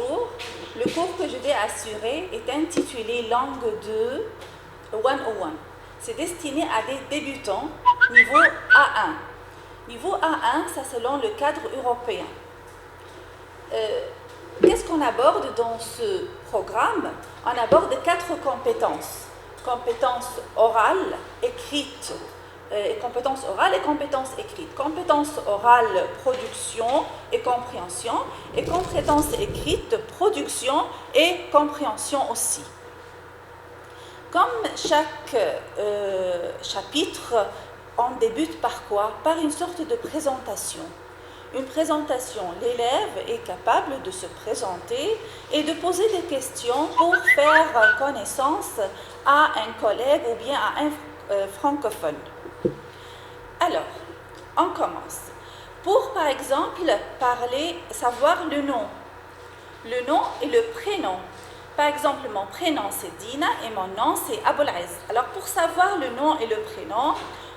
Bonjour, le cours que je vais assurer est intitulé Langue 2 101. C'est destiné à des débutants niveau A1. Niveau A1, ça selon le cadre européen. Qu'est-ce qu'on aborde dans ce programme? On aborde 4 compétences. Compétences orales, écrites, compétences orales et compétences écrites. Compétences orales, production et compréhension. Et compétences écrites, production et compréhension aussi. Comme chaque chapitre, on débute par quoi? Par une sorte de présentation. Une présentation, l'élève est capable de se présenter et de poser des questions pour faire connaissance à un collègue ou bien à un francophone. Alors, on commence. Pour, par exemple, savoir le nom. Le nom et le prénom. Par exemple, mon prénom c'est Dina et mon nom c'est Aboulaz. Alors, pour savoir le nom et le prénom,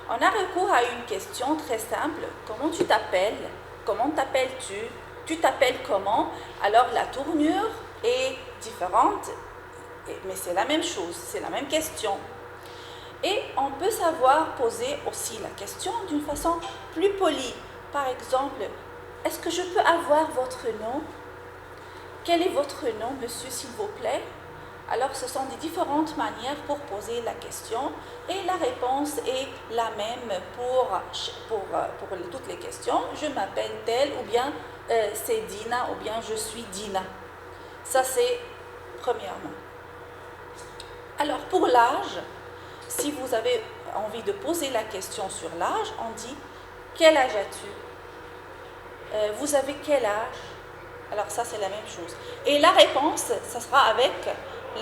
on a recours à une question très simple. Comment tu t'appelles? Comment t'appelles-tu? Tu t'appelles comment? Alors, la tournure est différente, mais c'est la même chose, c'est la même question. Et on peut savoir poser aussi la question d'une façon plus polie. Par exemple, est-ce que je peux avoir votre nom? Quel est votre nom, monsieur, s'il vous plaît? Alors, ce sont des différentes manières pour poser la question et la réponse est la même pour toutes les questions. Je m'appelle telle ou bien c'est Dina ou bien je suis Dina. Ça, c'est premièrement. Alors, pour l'âge, si vous avez envie de poser la question sur l'âge, on dit « Quel âge as-tu » Vous avez quel âge? Alors ça, c'est la même chose. Et la réponse, ça sera avec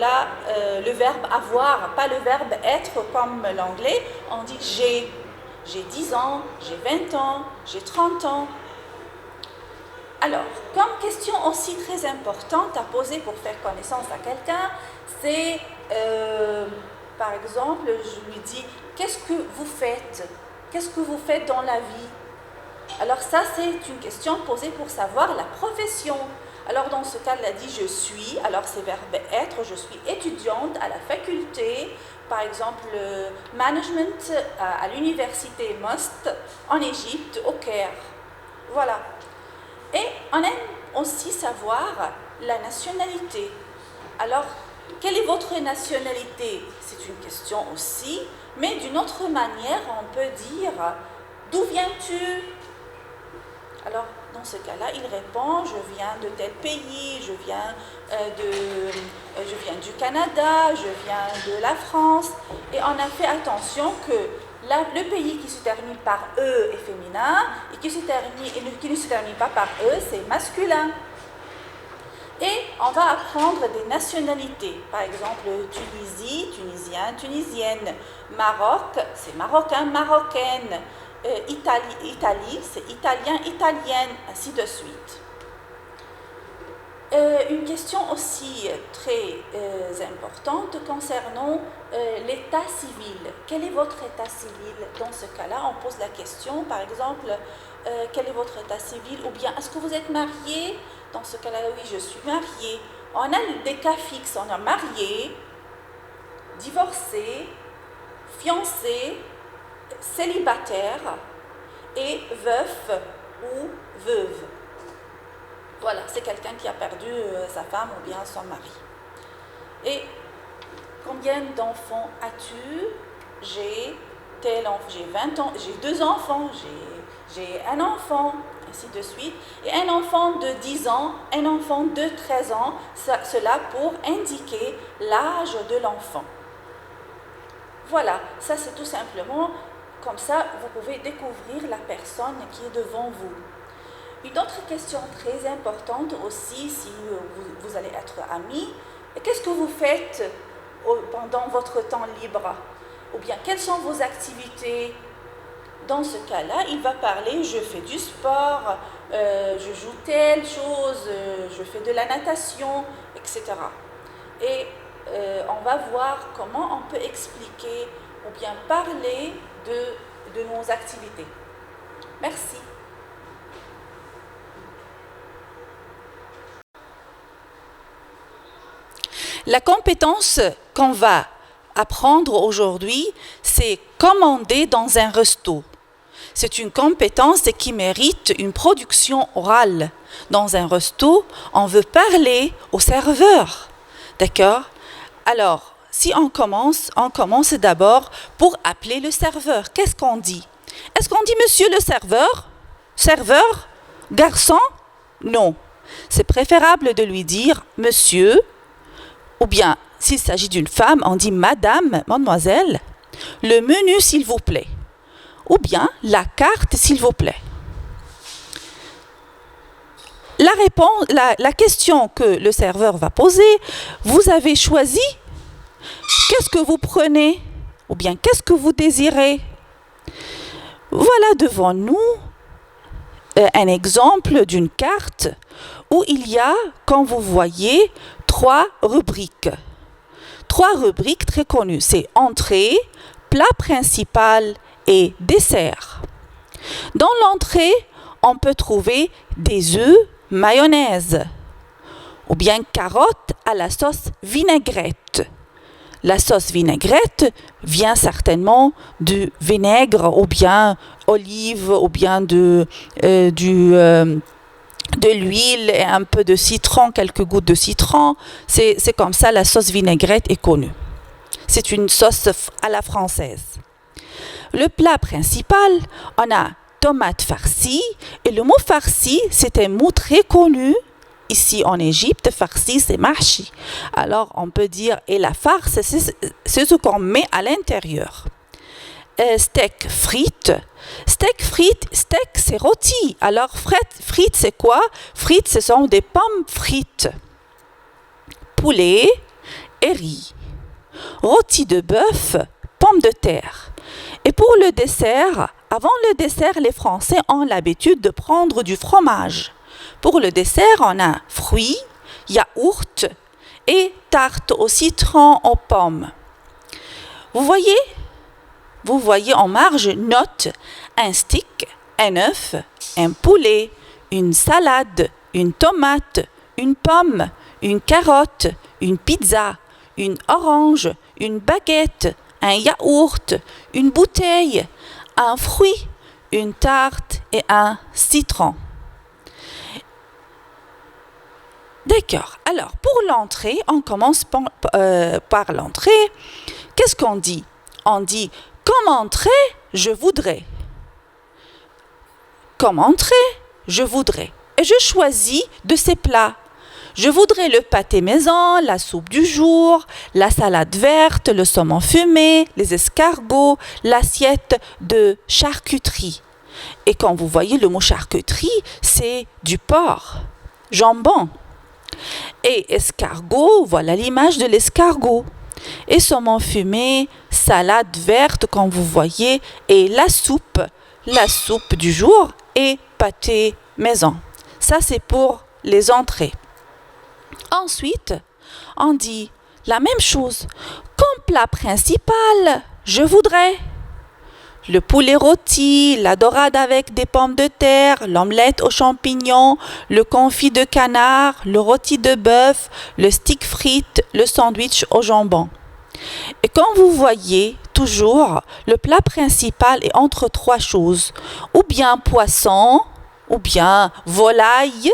le verbe avoir, pas le verbe être comme l'anglais. On dit j'ai 10 ans, j'ai 20 ans, j'ai 30 ans. Alors, comme question aussi très importante à poser pour faire connaissance à quelqu'un, c'est, par exemple, je lui dis, qu'est-ce que vous faites? Qu'est-ce que vous faites dans la vie? Alors ça, c'est une question posée pour savoir la profession. Alors dans ce cas, elle a dit je suis, alors c'est verbe être, je suis étudiante à la faculté, par exemple management à l'université Most en Égypte, au Caire. Voilà. Et on aime aussi savoir la nationalité. Alors, quelle est votre nationalité? C'est une question aussi, mais d'une autre manière, on peut dire d'où viens-tu? Alors, dans ce cas-là, il répond, je viens de tel pays, je viens du Canada, je viens de la France. Et on a fait attention que le pays qui se termine par E est féminin et qui ne se termine pas par E, c'est masculin. Et on va apprendre des nationalités. Par exemple, Tunisie, tunisien, tunisienne. Maroc, c'est marocain, marocaine. Italie, c'est italien, italienne, ainsi de suite. Une question aussi très importante concernant l'état civil. Quel est votre état civil? Dans ce cas-là, on pose la question, par exemple, quel est votre état civil? Ou bien, est-ce que vous êtes marié? Dans ce cas-là, oui, je suis mariée. On a des cas fixes, on a marié, divorcé, fiancé, célibataire et veuf ou veuve. Voilà, c'est quelqu'un qui a perdu sa femme ou bien son mari. Et combien d'enfants as-tu? J'ai 20 ans, j'ai 2 enfants, j'ai un enfant, ainsi de suite. Et un enfant de 10 ans, un enfant de 13 ans, cela pour indiquer l'âge de l'enfant. Voilà, ça c'est tout simplement, comme ça vous pouvez découvrir la personne qui est devant vous. Une autre question très importante aussi, si vous allez être amis, qu'est-ce que vous faites pendant votre temps libre? Ou bien, quelles sont vos activités? Dans ce cas-là, il va parler, je fais du sport, je joue telle chose, je fais de la natation, etc. Et on va voir comment on peut expliquer ou bien parler de nos activités. Merci. La compétence qu'on va apprendre aujourd'hui, c'est commander dans un resto. C'est une compétence qui mérite une production orale. Dans un resto, on veut parler au serveur. D'accord? Alors, si on commence d'abord pour appeler le serveur. Qu'est-ce qu'on dit? Est-ce qu'on dit monsieur le serveur? Serveur? Garçon? Non. C'est préférable de lui dire monsieur, ou bien s'il s'agit d'une femme, on dit madame, mademoiselle, le menu s'il vous plaît, ou bien la carte s'il vous plaît. La question que le serveur va poser, vous avez choisi, qu'est-ce que vous prenez, ou bien qu'est-ce que vous désirez? Voilà devant nous un exemple d'une carte où il y a, comme vous voyez, 3 rubriques. 3 rubriques très connues, c'est entrée, plat principal et dessert. Dans l'entrée, on peut trouver des œufs mayonnaise ou bien carottes à la sauce vinaigrette. La sauce vinaigrette vient certainement du vinaigre ou bien olive ou bien de l'huile et un peu de citron, quelques gouttes de citron. C'est comme ça la sauce vinaigrette est connue. C'est une sauce à la française. Le plat principal, on a tomate farcie. Et le mot farci, c'est un mot très connu ici en Égypte. Farci, c'est mahshi. Alors, on peut dire, et la farce, c'est ce qu'on met à l'intérieur. Steak frites. Steak, c'est rôti. Alors, frites, c'est quoi? Frites, ce sont des pommes frites. Poulet et riz. Rôti de bœuf, pommes de terre. Et pour le dessert, avant le dessert, les Français ont l'habitude de prendre du fromage. Pour le dessert, on a fruits, yaourt et tarte au citron aux pommes. Vous voyez en marge, note un stick, un œuf, un poulet, une salade, une tomate, une pomme, une carotte, une pizza, une orange, une baguette, un yaourt, une bouteille, un fruit, une tarte et un citron. D'accord. Alors, pour l'entrée, on commence par l'entrée. Qu'est-ce qu'on dit? On dit, comme entrée, je voudrais. Comme entrée, je voudrais. Et je choisis de ces plats. Je voudrais le pâté maison, la soupe du jour, la salade verte, le saumon fumé, les escargots, l'assiette de charcuterie. Et quand vous voyez le mot charcuterie, c'est du porc, jambon. Et escargot, voilà l'image de l'escargot. Et saumon fumé, salade verte, comme vous voyez, et la soupe du jour et pâté maison. Ça, c'est pour les entrées. Ensuite, on dit la même chose. Comme plat principal, je voudrais le poulet rôti, la dorade avec des pommes de terre, l'omelette aux champignons, le confit de canard, le rôti de bœuf, le stick frites, le sandwich au jambon. Et quand vous voyez, toujours, le plat principal est entre 3 choses. Ou bien poisson, ou bien volaille,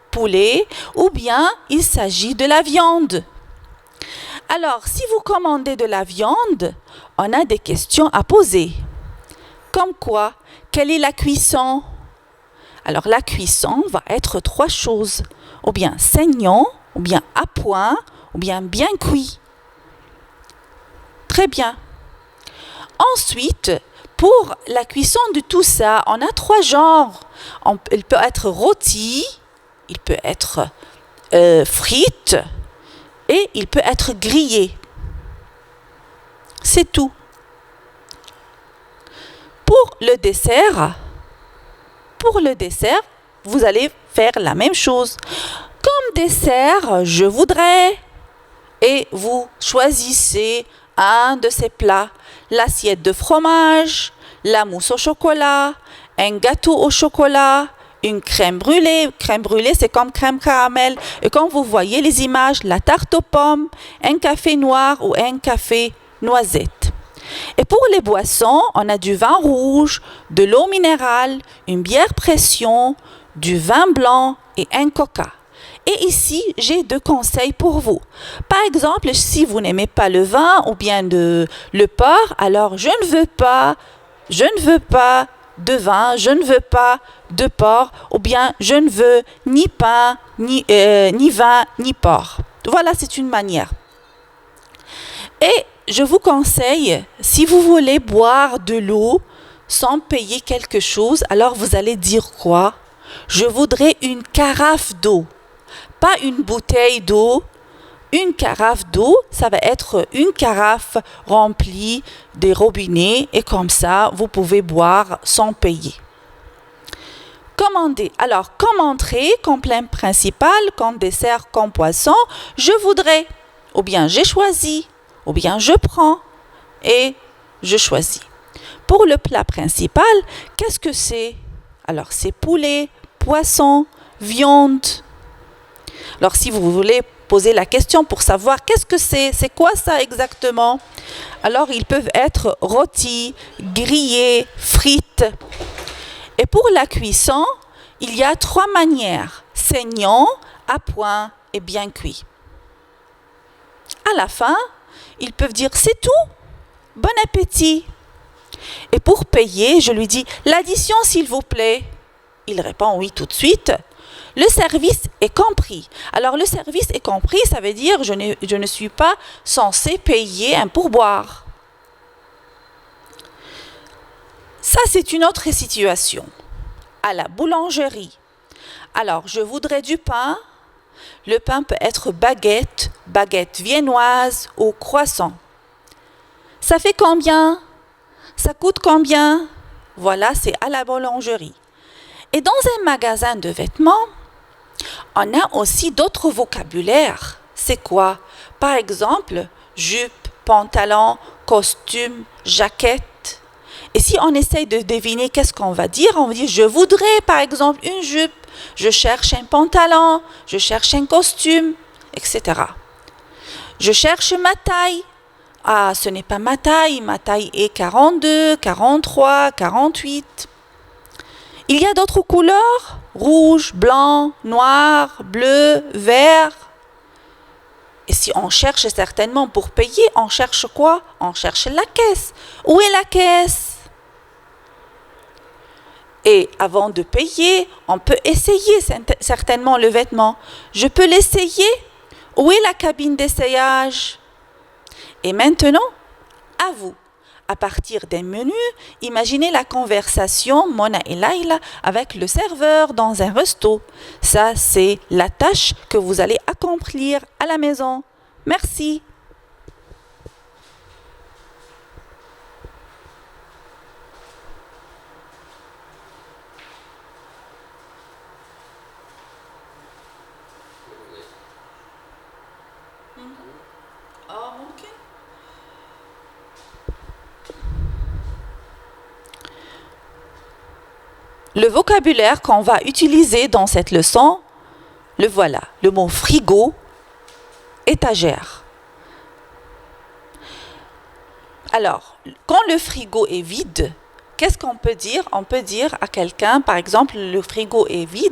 poulet, ou bien il s'agit de la viande. Alors, si vous commandez de la viande, on a des questions à poser. Comme quoi? Quelle est la cuisson? Alors, la cuisson va être 3 choses. Ou bien saignant, ou bien à point, ou bien cuit. Très bien. Ensuite, pour la cuisson de tout ça, on a 3 genres. Il peut être rôti, il peut être frite et il peut être grillé. C'est tout. Pour le dessert, vous allez faire la même chose. Comme dessert, je voudrais, et vous choisissez un de ces plats, l'assiette de fromage, la mousse au chocolat, un gâteau au chocolat, une crème brûlée. Crème brûlée, c'est comme crème caramel. Et quand vous voyez les images, la tarte aux pommes, un café noir ou un café noisette. Et pour les boissons, on a du vin rouge, de l'eau minérale, une bière pression, du vin blanc et un coca. Et ici, j'ai 2 conseils pour vous. Par exemple, si vous n'aimez pas le vin ou bien le porc, alors je ne veux pas de vin, je ne veux pas de porc, ou bien je ne veux ni pain, ni vin, ni porc. Voilà, c'est une manière. Et je vous conseille, si vous voulez boire de l'eau sans payer quelque chose, alors vous allez dire quoi? Je voudrais une carafe d'eau. Pas une bouteille d'eau, une carafe d'eau, ça va être une carafe remplie des robinets et comme ça, vous pouvez boire sans payer. Commander. Alors, comme entrée, comme plat principal, comme dessert, comme poisson, je voudrais, ou bien j'ai choisi, ou bien je prends et je choisis. Pour le plat principal, qu'est-ce que c'est? Alors, c'est poulet, poisson, viande. Alors, si vous voulez poser la question pour savoir qu'est-ce que c'est quoi ça exactement? Alors, ils peuvent être rôtis, grillés, frites. Et pour la cuisson, il y a 3 manières: saignant, à point et bien cuit. À la fin, ils peuvent dire c'est tout, bon appétit. Et pour payer, je lui dis l'addition s'il vous plaît. Il répond oui tout de suite. Le service est compris. Alors le service est compris, ça veut dire je ne suis pas censé payer un pourboire. Ça, c'est une autre situation. À la boulangerie. Alors, je voudrais du pain. Le pain peut être baguette viennoise ou croissant. Ça fait combien? Ça coûte combien? Voilà, c'est à la boulangerie. Et dans un magasin de vêtements, on a aussi d'autres vocabulaires. C'est quoi? Par exemple, jupe, pantalon, costume, jaquette. Et si on essaye de deviner qu'est-ce qu'on va dire, on va dire je voudrais par exemple une jupe, je cherche un pantalon, je cherche un costume, etc. Je cherche ma taille. Ah, ce n'est pas ma taille est 42, 43, 48. Il y a d'autres couleurs, rouge, blanc, noir, bleu, vert. Et si on cherche certainement pour payer, on cherche quoi? On cherche la caisse. Où est la caisse? Et avant de payer, on peut essayer certainement le vêtement. Je peux l'essayer? Où est la cabine d'essayage? Et maintenant, à vous. À partir d'un menu, imaginez la conversation Mona et Laila avec le serveur dans un resto. Ça, c'est la tâche que vous allez accomplir à la maison. Merci. Le vocabulaire qu'on va utiliser dans cette leçon, le voilà, le mot frigo, étagère. Alors, quand le frigo est vide, qu'est-ce qu'on peut dire? On peut dire à quelqu'un, par exemple, le frigo est vide,